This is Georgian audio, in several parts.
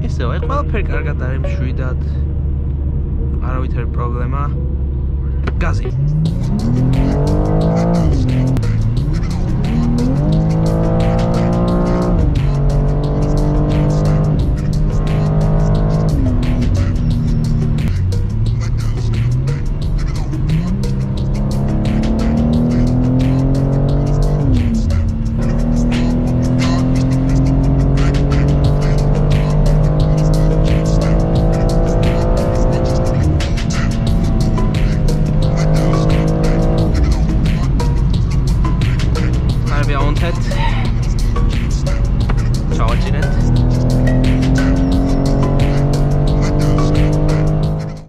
ისევ, აი ყველაფერი კარგად არის მშვიდად. არავითარი პრობლემა. გაზი.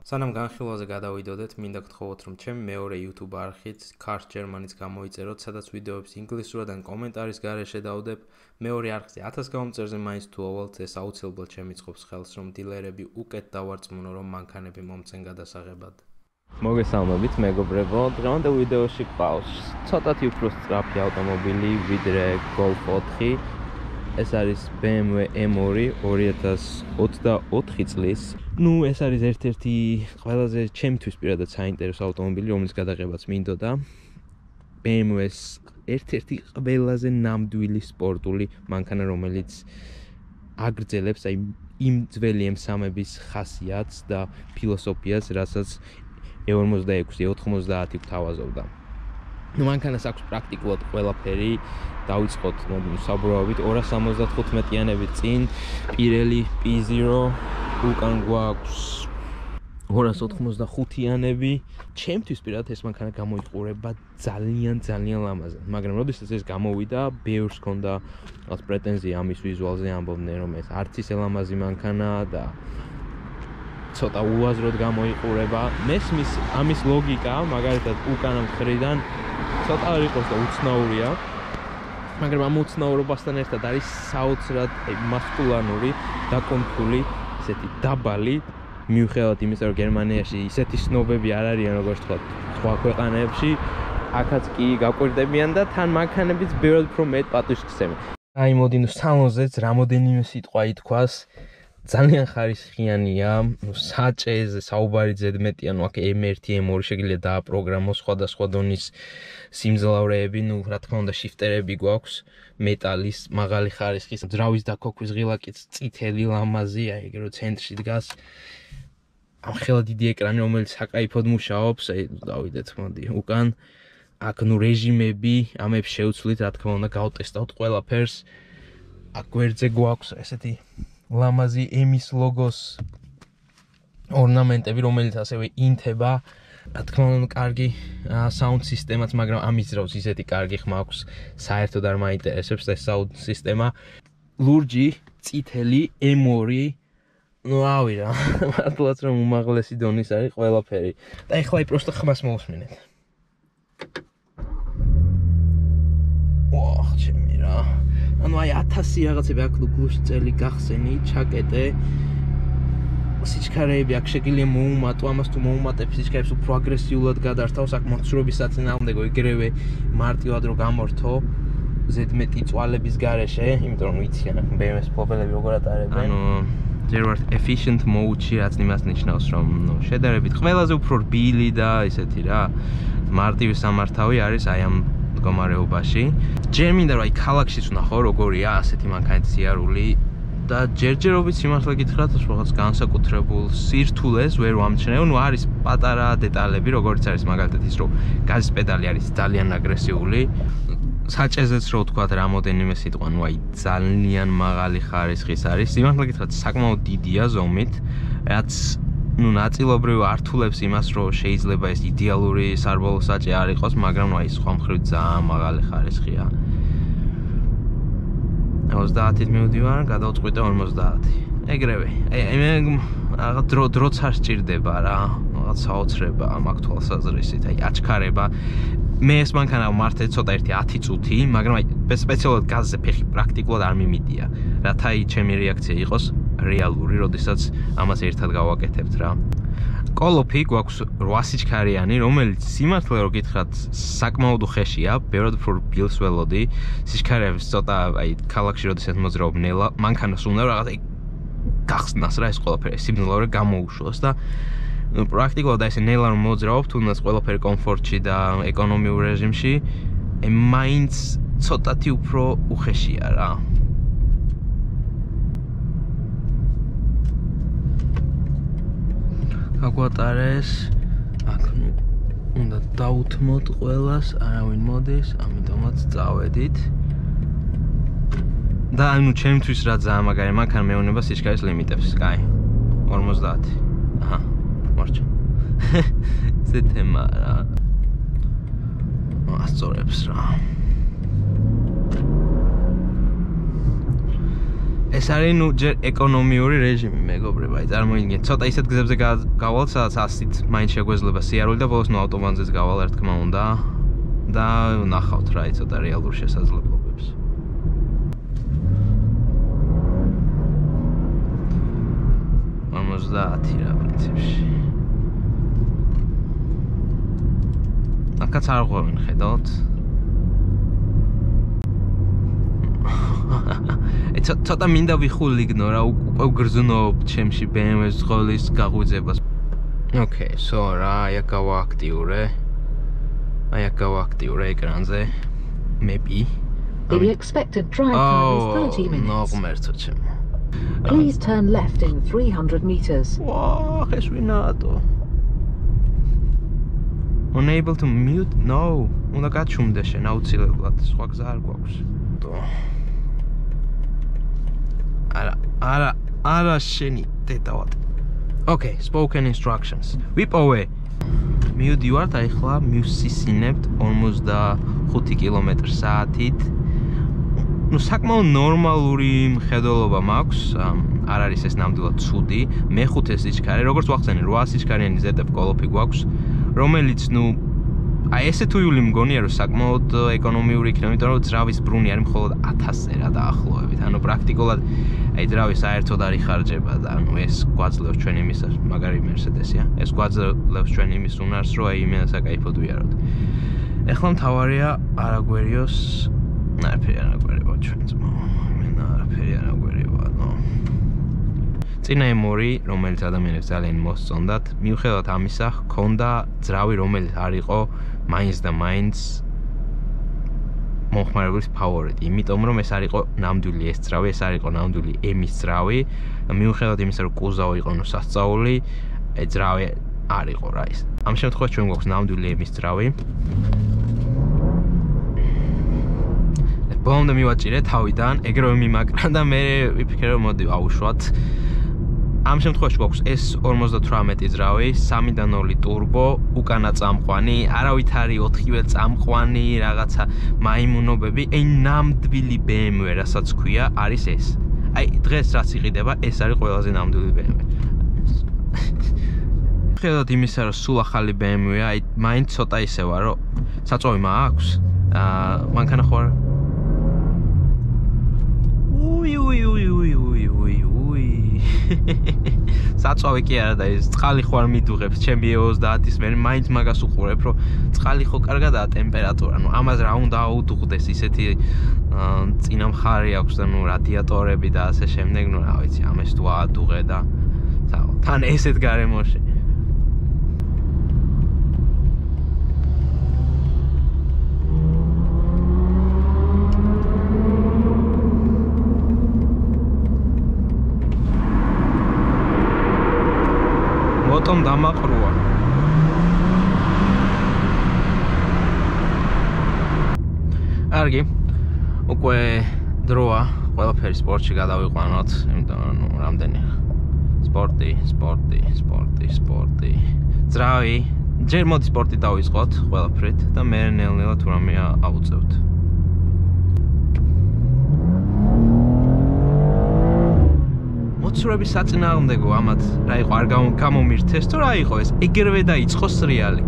სანამ განხილვაზე გადავიდოდეთ, მინდა გთხოვოთ, რომ ჩემი მეორე YouTube არხით Cars Germany-ს გამოიწეროთ, სადაც ვიდეოებს ინგლისურად ან კომენტარის გარეშე დავდებ. მეორე არხზე 1000 გამომწერზე მაინც თუ ავალთ, ეს აუცილებლად შემიწყობს ხელს, რომ დილერები უკეთ დავარწმუნო, რომ მანქანები მომწენ გადასაღებად. მოგესალმებით, მეგობრებო. დღევანდელ ვიდეოში გყავს ცოტათი უფრო სწრაფი ავტომობილი, ვიდრე Golf 4. ეს არის BMW M2 2024 წლის. ეს არის ერთ-ერთი ყველაზე ჩემთვის პირადად საინტერესო ავტომობილი, რომლის გადაღებაც მინდოდა. BMW-ს ერთ-ერთი ყველაზე ნამდვილი სპორტული მანქანა, რომელიც აგრძელებს იმ ძველი M3-ების ხასიათს და ფილოსოფიას, რასაც E46-E90 გვთავაზობდა. მანქანას აქვს პრაქტიკულად ყველაფერი. დავიწყოთ საბურავით 275-იანებით წინ, პირელი P0, უკან გვაქვს 285-იანები. ჩემთვის პირადად ეს მანქანა გამოიყურება ძალიან ლამაზად, მაგრამ როდესაც ეს გამოვიდა, ბევრს ჰქონდა რაღაც პრეტენზია ამის ვიზუალზე, ამბობდნენ, რომ ეს არც ისე ლამაზი მანქანაა და ცოტა უაზროდ გამოიყურება. მესმის ამის ლოგიკა, მაგალითად უკანა მხრიდან ცოტა არ იყოს და უცნაურია. მაგრამ ამ უცნაურობასთან ერთად არის საოცრად მასკულანური, დაკონთული, ისეთი დაბალი, მიუხედავად იმისა, რომ გერმანიაში ისეთი სნობები არ არიან, როგორც თქვა სხვა ქვეყანებში, აქაც კი გაკვირდებიან და თან მანქანებიც ბევრად უფრო მეტ პატივს გსცემენ. აი მოდი სალონზეც რამოდენიმე სიტყვა ითქვას. ძალიან ხარისხიანია, საჭეზე საუბარი ზედმეტია, აქ M1, M2 შეგიძლია დააპროგრამოს სხვადასხვა დონის სიმძლავრეები, რა თქმა უნდა შიფტერები გვაქვს, მეტალის, მაღალი ხარისხის, ძრავის დაქოქვის ღილაკიც წითელი ლამაზი, აი ეგ რო ცენტრში დგას. ამ ხელა დიდი ეკრანი, რომელიც საკაიფოდ მუშაობს, აი დავიდეთ მოდი უკან. აქ რეჟიმები, ამებს შევცვლით, რა თქმა უნდა გავტესტავთ ყველაფერს. აქ გვერდზე გვაქვს ესეთი ლამაზი M-ის ლოგოს ორნამენტები, რომელიც ასევე ინთება. რა თქმა უნდა, კარგი საუნდ სისტემაც, მაგრამ ამის ძრავს ისეთი კარგი ხმა აქვს, საერთოდ არ მაინტერესებს ეს საუნდ სისტემა. ლურჯი, წითელი, M2. რავი რა, მართლაც რომ უმაღლესი დონის არის ყველაფერი. და ეხლა პროსტო ხმას მოусმინეთ. ვაჰ, ჩემი რა. ანუ აი 1000 რაღაცები აქ გულში წელი გახსენი, ჩაკეტე. სიჩქარეები აქ შეგიძლია მოუმატო, ამას თუ მოუმატებ სიჩქარეებს უფრო აგრესიულად გადართავს, აქ მოძრაობის საწინააღმდეგო ეგრევე მარტივად რო გამორთო ზედმეტი წვალების გარეშე, იმიტომ რომ ვიციან აქ BMW-ს ფლობელები როგორ ატარებენ. ანუ ჯერ ვარ efficient mode-ში, რაც იმას ნიშნავს, რომ შედარებით ყველაზე უფრო რბილი და ისეთი რა, მარტივი სამართავი არის აი ამ მდგომარეობაში. ჯერ მინდა რომ აი ქალაქშიც ვნახო როგორია ასეთი მანქანების სიარული და ჯერჯერობით სიმართლე გითხრათ, რაღაც განსაკუთრებულ სირთულეს ვერ ვამჩნევ. არის პატარა დეტალები, როგორც არის მაგალითად ის, რომ გაზის პედალი არის ძალიან აგრესიული. საჭეზეც რო ვთქვათ რამოდენიმე სიტყვა, აი ძალიან მაღალი ხარისხის არის. სიმართლე გითხრათ, საკმაოდ დიდია ზომით, რაც ნაწილობრივ ართულებს იმას, რომ შეიძლება ეს იდეალური სარბოლო საჭე არ იყოს, მაგრამ აი სხვა მხრივ ძალიან მაღალი ხარისხია. 30-ით მივდივარ, გადავწყვიტე 50. ეგრევე. აი მე რაღაც დროც არ სჭირდება რა, რაღაც საოცრება ამ აქტუალსაზრისით, აი აჩქარება. მე ეს მანქანა მართლა ცოტა ერთი 10 წუთი, მაგრამ აი სპეციალურად გაზზე ფეხი პრაქტიკულად არ მიმიდია. რათა აი ჩემი რეაქცია იყოს რეალური, როდესაც ამას ერთად გავაკეთებთ რა. კოლოფი გვაქვს 8 სიჩქარიანი, რომელიც სიმართლე რო გითხრათ, საკმაოდ უხეშია, ბევრად უფრო რბილს ველოდი. სიჩქარეებს ცოტა აი ქალაქში როდესაც მოძრაობ ნელა, მანქანას უნდა რაღაც გახსნას რა ეს ყველაფერი სიბნელეური გამოუშვოს და პრაქტიკულად ეს ნელა რომ მოძრაობ თუნდაც ყველაფერი კომფორტში და ეკონომიურ რეჟიმში მაინც ცოტათი უფრო უხეშია რა აგვატარეს აქ ნუ უნდა დაუთმოთ ყველას არავინ მოდის ამიტომაც წავედით და ანუ ჩემთვის რა ძალიან მაგარი მანქანა მეუნება სიჩქარის ლიმიტებს კაი 50 აჰა მარჩა ეს თემა რა ასწორებს რა ეს არის ნუ ჯერ ეკონომიური რეჟიმი მეგობრებო აი წარმოიდგინეთ ცოტა ისეთ გზებზე გავალთ სადაც 100-ით მაინც შეგვეძლება სიარული და ბოლოს ნუ ავტობანზეც გავალ რა თქმა უნდა და ნახავთ რა ცოტა რეალურ შესაძლებლობებს ამოზდაათი რა პრინციპში აქაც არ ღვევენ ხედავთ ცოტა მინდა ვიხულიგნო რა უკვე ვგრძნობ ჩემში BMW-ს ძღოლის გაღვიძებას Okay, so რა აი გავაქტიურე ეკრანზე map-ი The expected drive time is 30 minutes. ნაღმერთო ჩემო Please turn left in 300 meters. Wow, ეს ვინაატო Unable to mute? No. უნდა გაჩუმდე შენ აუცილებლად, სხვა გზა არ გვაქვს. არა შენი დედავად. Okay, spoken instructions. ვიპოვე. მივდივართ ახლა მივსისინებთ 45 კმ/სთ. Ну, საკმაოდ ნორმალური მხედველობა მაქვს. არ არის ეს ნამდვილად ცუდი. მეხუთე სიჩქარე, როგორც ვახსენე, 8 სიჩქარიანი ZF კოლოფი გვაქვს, რომელიც ნუ აი ესე თუ იული მგონია რომ საკმაოდ ეკონომიური იქნება, იმიტომ რომ ძრავის ბრუნი არის მხოლოდ 1000-ზე რა დაახლოებით. ანუ პრაქტიკულად აი ძრავი საერთოდ არ იხარჯება და ანუ ეს გვაძლევს ჩვენ იმის მაგარი Mercedes-ია. ეს გვაძლევს ჩვენ იმის უნარს, რომ აი იმენა საკაიფოდ ვიაროთ. ეხლა მთავარია არ აგვერიოს არაფერი არ აგვერება ჩვენ ძმაო. იმენა არაფერი არ აგვერება, ნო. წინა M2, რომელიც ადამიანებს ძალიან მოსწონდათ, მიუხედავად ამისა, ჰქონდა ძრავი, რომელიც არ იყო მაინც და მაინც მომხმარებლის ფავორიტი, იმიტომ რომ ეს არ იყო ნამდვილი ეს ძრავი, ეს არ იყო ნამდვილი M-ის ძრავი, და მიუხედავად იმისა, რომ კუზავი იყო ნუ სასწაული, ძრავი არ იყო რა ის. ამ შემთხვევაში ჩვენ გვაქვს ნამდვილი M-ის ძრავი. ბოლომდე მივაჭირე თავიდან, ეგრევე მიმაკრა და მე ვიფიქრე რომ მოდი ავუშვათ. ამ შემთხვევაში გვაქვს ეს 58 ძრავი, 3.2 ტურბო, უკანა წამყვანი, არავითარი 4-ვე წამყვანი, რაღაცა მაიმუნობები, აი ნამდვილი BMW, რასაც ქვია, არის ეს. აი დღეს რაც იყიდება, ეს არის ყველაზე ნამდვილი BMW. ხედავთ იმისა, რომ სულ ახალი BMW-ა, აი მაინც ცოტა ისევა, რომ საწვავი მაქვს. მანქანა ხო არა? საწვავი კი არა და ეს წყალი ხო არ მიდუღებს ჩემი E30-ის მე მაინც მაგას უყურებ რომ წყალი ხო კარგადაა ტემპერატურა ნუ ამას რა უნდა აუდუღდეს ისეთი წინა მხარი აქვს და ნუ რადიატორები და ასე შემდეგ ნუ რა ვიცი ამას თუ აადუღე და თან ესეთ გარემოში მოტომ დამაყროა. კარგი. უკვე დროა ყველაფერი სპორტში გადავიყვანოთ, იმიტომ რომ რამდენი სპორტი. ძრავი. ჯერ მოდი სპორტი დავიწყოთ ყველაფრით და მე ნელ-ნელა თუ რამე ავუწევთ. მოცურების საწინააღმდეგო ამათ რა იყო არ გამომირთეს თუ რა იყო ეს ეგრევე დაიწყო სრიალი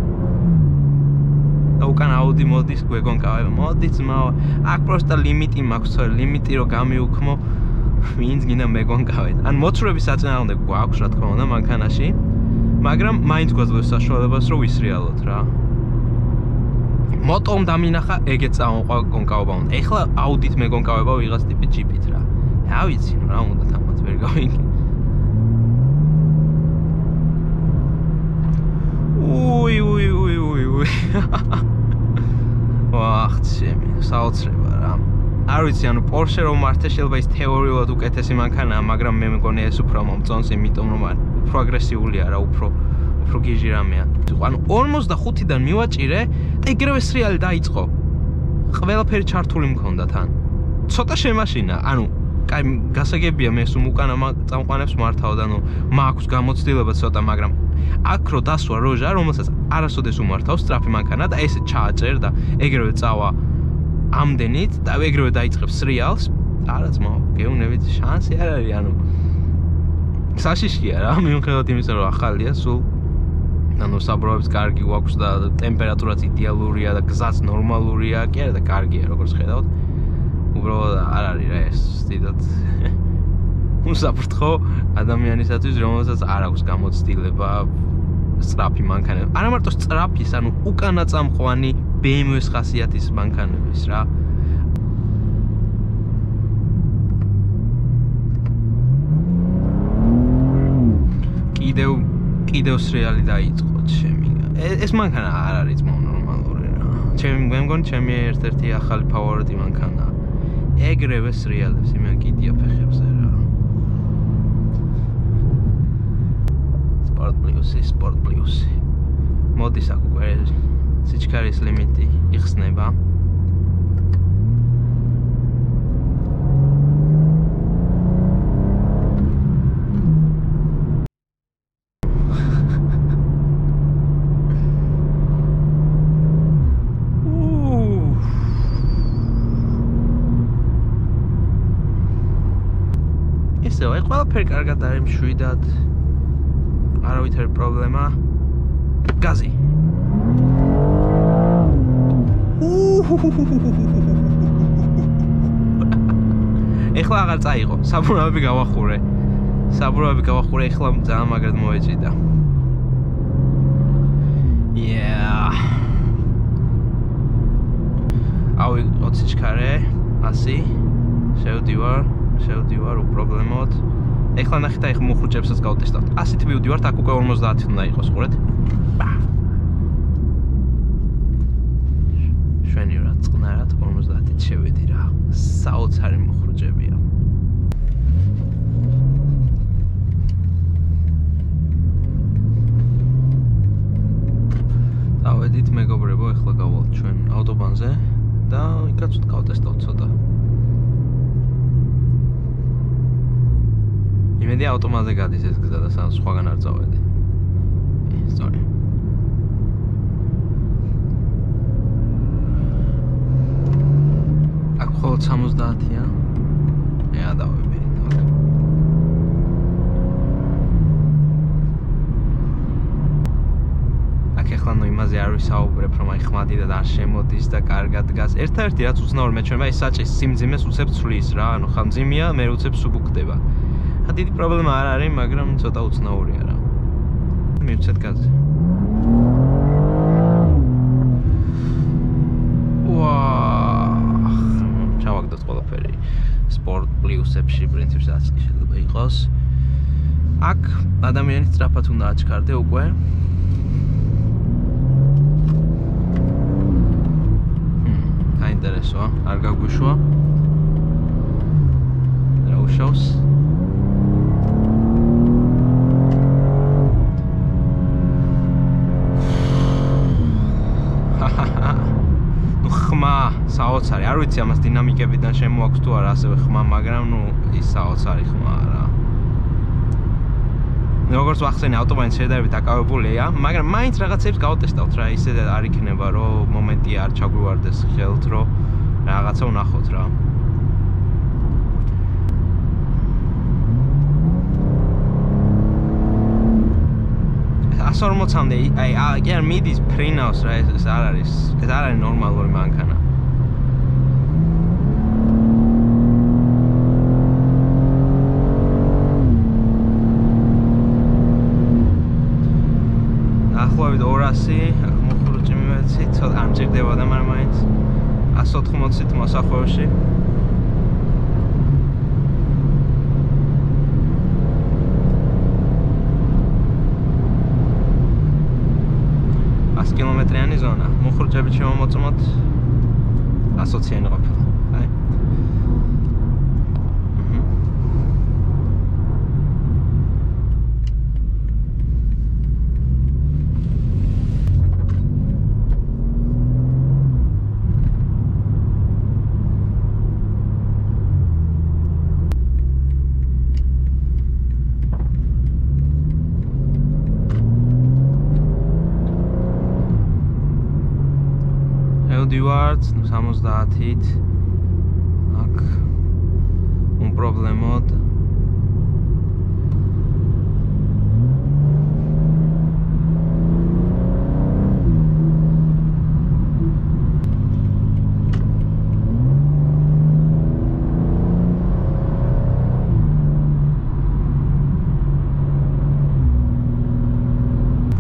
და უკან აუდი მოდის გვეგონკავება მოდი ძმაო აქ პროსტა ლიმიტი მაქვს თორე ლიმიტი რო გამიუქმო ვინც გინდა მეგონკავეთ ან მოცურების საწინააღმდეგო გვაქვს რა თქმა უნდა მანქანაში მაგრამ მაინც გვაძლევს საშუალებას რომ ვისრიალოთ რა მოტომ დამინახა ეგეც წამოყვა გონკავება უნდა ეხლა აუდით მეგონკავება ვიღაც ტიპის ჯიპით რა რა ვიცი რა უნდა თამაც ვერ გავიგე საოცრება რა. არ ვიცი, ანუ Porsche რომ მართლა შეიძლება ის თეორიულად უკეთესი მანქანაა, მაგრამ მე მგონია ეს უფრო მომწონს, იმიტომ რომ უფრო აგრესიულია რა, უფრო გიჟი რამეა. ანუ 45-დან მივაჭირე და იგივე სრიალი დაიწყო. ყველაფერი ჩართული მქონდა თან. ცოტა შემაშინა, ანუ კაი გასაგებია მე სულ უკანა წამყვანებს მართავ და მაქვს გამოცდილება ცოტა, მაგრამ აქ რო დასვა როჟა, რომელსაც არასოდეს უმართავ სწრაფი მანქანა და ესე ჩააჭერ და ეგრევე წავა ამდენით და ეგრევე დაიწყებს სრიალს, არა ძმაო, გეუნებით შანსი არ არის, ანუ საშიშია რა, მიუხედავად იმისა, რომ ახალია სულ ანუ საბროების კარგი გვაქვს და ტემპერატურაც იდეალურია და გზაც ნორმალურია, კი არა და კარგია როგორც ხედავთ. უბრალოდ არ არის რა ეს დიდად უსაფრთხო ადამიანისათვის, რომელსაც არ აქვს გამოცდილება სწრაფი მანქანები. არა მარტო სწრაფის, ანუ უკანა წამყვანი BMW-ის ხასიათის მანქანების რა. კიდევ სრიალი დაიწყო ჩემი. ეს მანქანა არ არის ნორმალური რა. მე მგონი ჩემი ერთ-ერთი ახალი ფავორიტი მანქანაა. ეგრევე სრიალებს იმენ კიდია ფეხებზე რა. Sport Plus. მოდის აქ უკვე სიჩქარის ლიმიტი იხსნება. აი ყველაფერი კარგად არის მშვიდად. არავითარი პრობლემა. გაზი. ეხლა აღარ წაიღო. საბრუნავები გავახურე. ეხლა ძალიან მაგრად მოეჭიდა. ავი 20 ჩქარე 100 შევდივარ უპრობლემოდ. ეხლა ნახეთ აი მოხუჭებსაც გავტესტავთ. 100-ით მივდივართ, აქ უკვე 50 უნდა იყოს, ხურეთ. შვენივრად, წყნარად 50-ით შევედი რა. საოცარი მოხუჭებია. დავედით მეგობრებო, ეხლა გავალთ ჩვენ ავტობანზე და იქაც გავტესტავთ ცოტა. იმედი ავტომატზე გადის ეს გზა და სხვაგან არ წავედი. სწორი. აქ მხოლოდ 70-ია. დავები. აქ ეხლა იმაზე არ ვისაუბრებ, რომ აი ხმადი და არ შემოდის და კარგად დგას. ერთ-ერთი რაც უცნაური მეჩვენება, ის საჭის სიმძიმეს უცებ ცვლის რა, ანუ ხამძიმია, მე უცებ სუბუქდება. დიდი პრობლემა არ არის, მაგრამ ცოტა უცნაურია რა. მივცეთ გაზი. ჩავაგდოთ ყველაფერი Sport Plus-ებში პრინციპსაც შეიძლება იყოს. აქ ადამიანი სწრაფად უნდა აჩქარდე უკვე. საინტერესოა, არ გაგვიშვა. რა უშავს? საოცარი, არ ვიცი ამას დინამიკებიდან შემოაქვს თუ არა ასევე ხმა, მაგრამ ის საოცარი ხმაა რა. როგორც ვახსენე, ავტობანი შედარებით აკავებულია, მაგრამ მაინც რაღაცებს გავტესტავთ რა, ისე არ იქნება, რომ მომენტი არ ჩაგვივარდეს ხელთ, რომ რაღაცა ვნახოთ რა. 140-მდე, აი, კი არ მიდის ფრინავს რა, ეს არ არის ნორმალური მანქანა. ახლავით 200, აქ მოხურჭი მივეცი, ცოტა არ მჭირდებოდა, მაგრამ მაინც 180-ით მოსახვევში. კილომეტრიანი ზონა. მოხურჭებით შემომოწმოთ 120-იანი ყოფილა. აი. Edwards, 70-ით. აქ უნპრობლემოდ.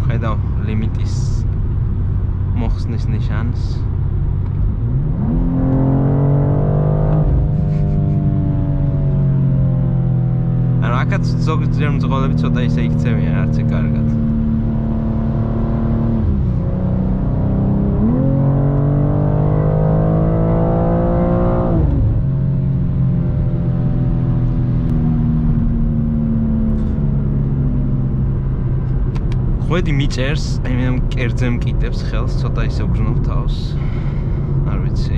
ხედავ ლიმიტის მოხსნის ნიშანს. Akats ზოგჯერ მძღოლები ცოტა ისე იქცევიან, არც კი კარგად. ხვედი მიჭერს, აი მე კერძე მკიდებს ხელს, ცოტა ისე უგრძნობ თავს. არ ვიცი.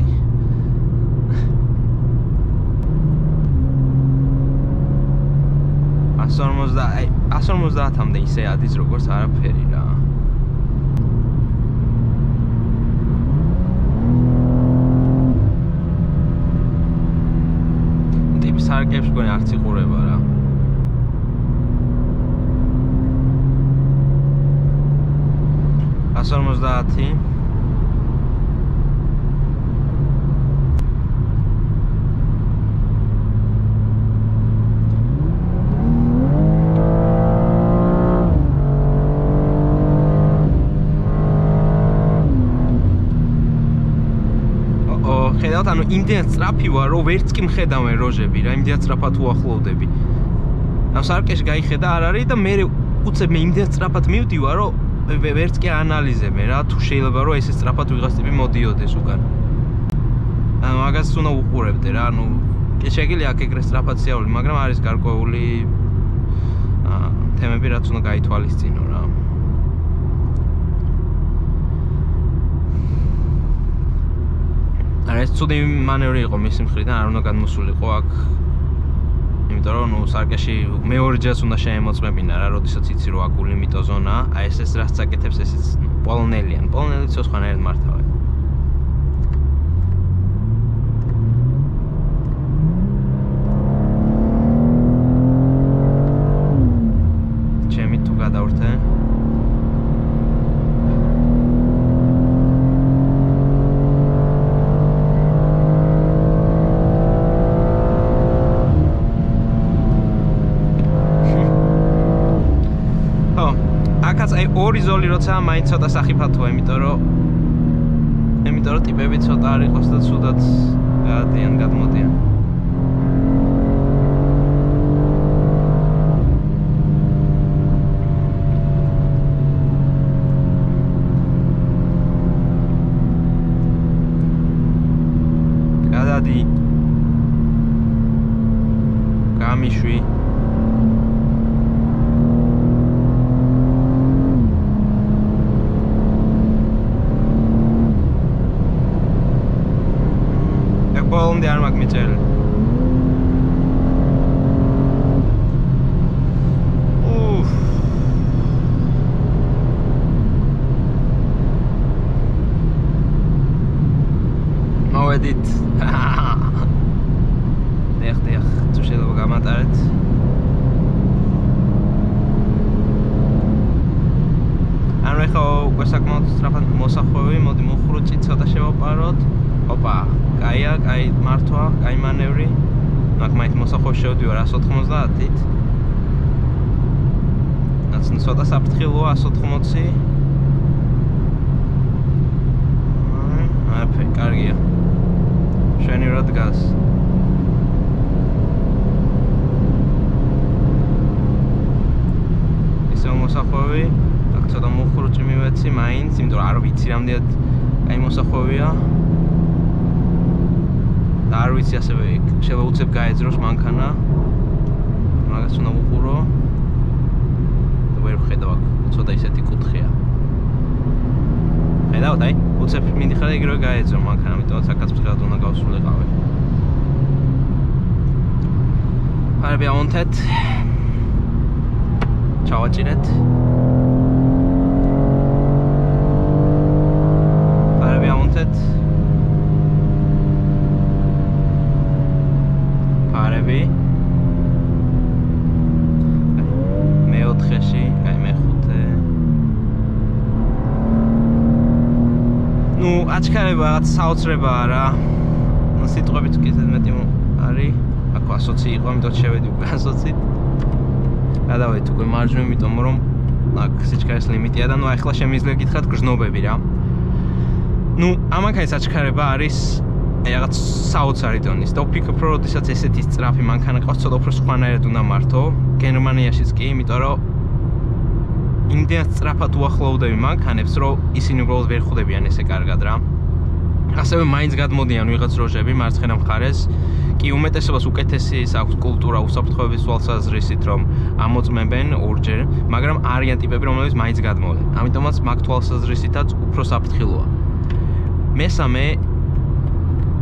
150-მდე ისე ადის როგორც არაფერი რა. ტიპის არკებს გონი არც იყურება რა. $150 ხედავთ, ანუ იმდენად სწრაფი ვარ, რომ ვერც კი მხედავენ როჟები რა, იმდენად სწრაფად უახლოვდები. ამ სარკეში გაიხედა არ არის და მე უცებ მე იმდენად სწრაფად მივდივარ, რომ ვერც კი ანალიზებენ რა, თუ შეიძლება რომ ესე სწრაფად ვიღაც ტიპი მოდიოდეს უკან. ანუ მაგას უნდა უყურებდე რა, ანუ შეგვიძლია აქ ეგრე სწრაფად სიაული, მაგრამ არის გარკვეული თემები რაც უნდა გაითვალისწინო რა. ეს ცუდი მანევრი იყო მისი მხრიდან, არ უნდა გადმოსულიყო აქ. იმიტომ რომ ნუ სარკეში მეორეჯერ უნდა შეემოწმებინა რა, როდესაც იცი რომ აქ ულიმიტო ზონაა, აი ეს რაც წაკეთებს ესეც პოლონელიან. პოლონელიც სხვანაირად მართავენ. ჩემი თუ გადავრთე ორი ზოლი როცა მაინც ცოტა სახიფათოა, იმიტომ რომ ტიპები ცოტა არ იყოს და ცუდად გადადიან, გადმოდიან. გადადი. გამიშვი. Polonde არ მაქვს მიწერილი. მოვედით. დიახ, თუ შეიძლება გამატარეთ. ანუ ეხლა უკვე საკმაოდ სწრაფად მოსახვევი, მოდი მოხრუჭი ცოტა შევაპაროთ. ოპა, კაია, კაი მართვა, კაი მანევრი. აქ მაინც მოსახვევში შევდივარ 190-ით. რაც ცოტა საფრთხილოა 180. აი, კარგია. შენივრად დგას. ისე მოსახვევი, აქ ცოტა მოხრუჭი მივეცი მაინც, იმიტომ რომ არ ვიცი რამდენად კაი მოსახვევია. და არ ვიცი ასევე შევეუცებ გაეძროს მანქანა. მაგას უნდა ვუყურო. და ვერ ვხედავ აქ, ცოტა ისეთი კუთხეა. ხედავთ, აი, უცებ მინდიხარ და იგივე გაეძრო მანქანა, ამიტომაც აქაც ფრთხილად უნდა გავსულიყავი. ფარები ავონთეთ. ჩავაჭირეთ. ფარები ავონთეთ. ფარები. მეოთხეში, აი მეხუთე. ნუ აჩქარება რაღაც საოცრებაა რა. ნუ სიტყვებით კიდევ მეტი არის. აქ 120 იყო, ამიტომ შევედი უკვე 120-ით. გადავედი უკვე მარჯვნივ, იმიტომ რომ აქ სიჩქარის ლიმიტია და ნუ ახლა შემიძლია გითხრათ გრძნობები რა. ნუ ამანქანის აჩქარება არის რაღაც საოცარი დონის და ვფიქრობ, რომ როდესაც ესეთი სწრაფი მანქანა ყავს, ცოტა უფრო სხვანაირად უნდა მართო. გერმანიაშიც კი, იმიტომ რომ იმდენად სწრაფად უახლოვდები მანქანებს, რომ ისინი უბრალოდ ვერ ხვდებიან ესე კარგად რა. ასევე მაინც გადმოდიან ვიღაც როჟები მარცხენა მხარეს. კი უმეტესობას უკეთესი აქვს კულტურა უსაფრთხოების თვალსაზრისით, რომ ამოწმებენ ორჯერ, მაგრამ არიან ტიპები, რომლებიც მაინც გადმოვიდნენ. ამიტომაც მაგ თვალსაზრისითაც უფრო საფრთხილოა. მესამე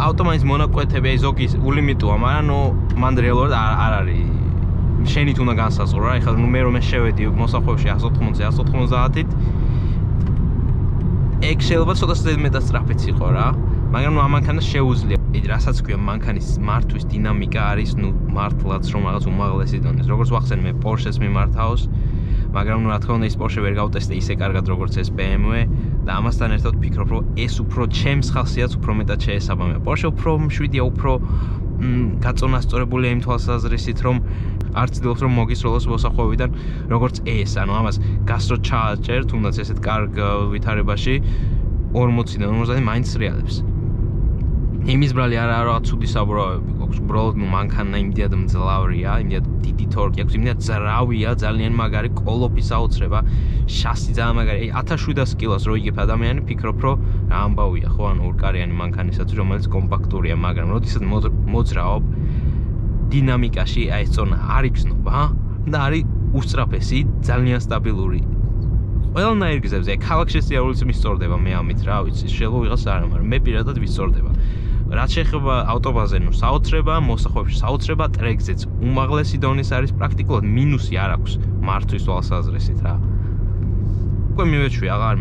ავტომატის მონაკვეთები, აი ზოგი ულიმიტოა, მაგრამ ნუ მან რეალურად არ არის. შენით უნდა განსაზღვრო რა, ეხლა ნუ მე რომ შევედი მოსახვევში 180-190-ით ეგ შეიძლება ცოტა მეტად სწრაფიც იყო რა, მაგრამ ნუ ამანქანას შეუძლია. რასაც ქვია მანქანის მართვის დინამიკა არის ნუ მართლაც რომ რაღაც უმაღლესი დონის. როგორც ვახსენე მე Porsche-ს მიმართავს, მაგრამ ნუ რა თქმა უნდა ის Porsche ვერ გავტესტე ისე კარგად როგორც ეს BMW და ამასთან ერთად ვფიქრობ რომ ეს უფრო ჩემს ხასიათს უფრო მეტად შეესაბამება. Porsche უფრო მშვიდია, უფრო გაწონასწორებულია იმ თვალსაზრისით რომ არ ცდილობს რომ მოგისროლოს მოსახვევიდან როგორც ეს, ანუ ამას გასრო ჩააჭერ, თუნდაც ესეთ კარგ ვითარებაში 40-დან 50-მდე მაინც რეალებს. იმის ბრალი არა რაღაც ცუდი საბურავები გვაქვს, უბრალოდ ნუ მანქანა იმდენად მძლავრია, იმდენად დიდი თორკი აქვს, იმდენად ძრავია, ძალიან მაგარი კოლოფი საოცრება, შასი ძალიან მაგარი. 1700 კილოს რო იგებ ადამიანი, ფიქრობ რომ რა ამბავია, ხო, ანუ ორკარიანი მანქანისათვის, რომელიც კომპაქტურია, მაგრამ როდესაც მოძრაობ დინამიკაში, აი ეს წონა არ იგრძნობა და არის უსწრაფესი, ძალიან სტაბილური. ყველანაირ გზებზე, ქალაქში სიარულიც მისწორდება მე ამით, რა ვიცი, შეიძლება ვიღაც არა, მაგრამ მე პირადად ვისწორდება. რაც შეეხება ავტობანზე, ნუ საოცრება, მოსახვევში საოცრება, ტრეკზეც უმაღლესი დონის არის, პრაქტიკულად მინუსი არ აქვს მართვის თვალსაზრისით რა. უკვე მივეჩვი, აღარ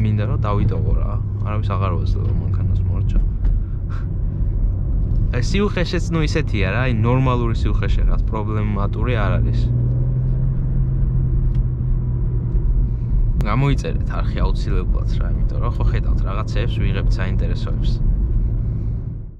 მინდა რომ დავიტოვო რა. არავის აღარ ვაძლევ მანქანას მორჩა. აი სიუხეშეც ნუ ისეთია რა, აი ნორმალური სიუხეშე რაც პრობლემატური არ არის. გამოიწერეთ არხი აუცილებლად რა, იმიტომ რომ ხო ხედავთ რაღაცეებს ვიღებთ საინტერესოებს.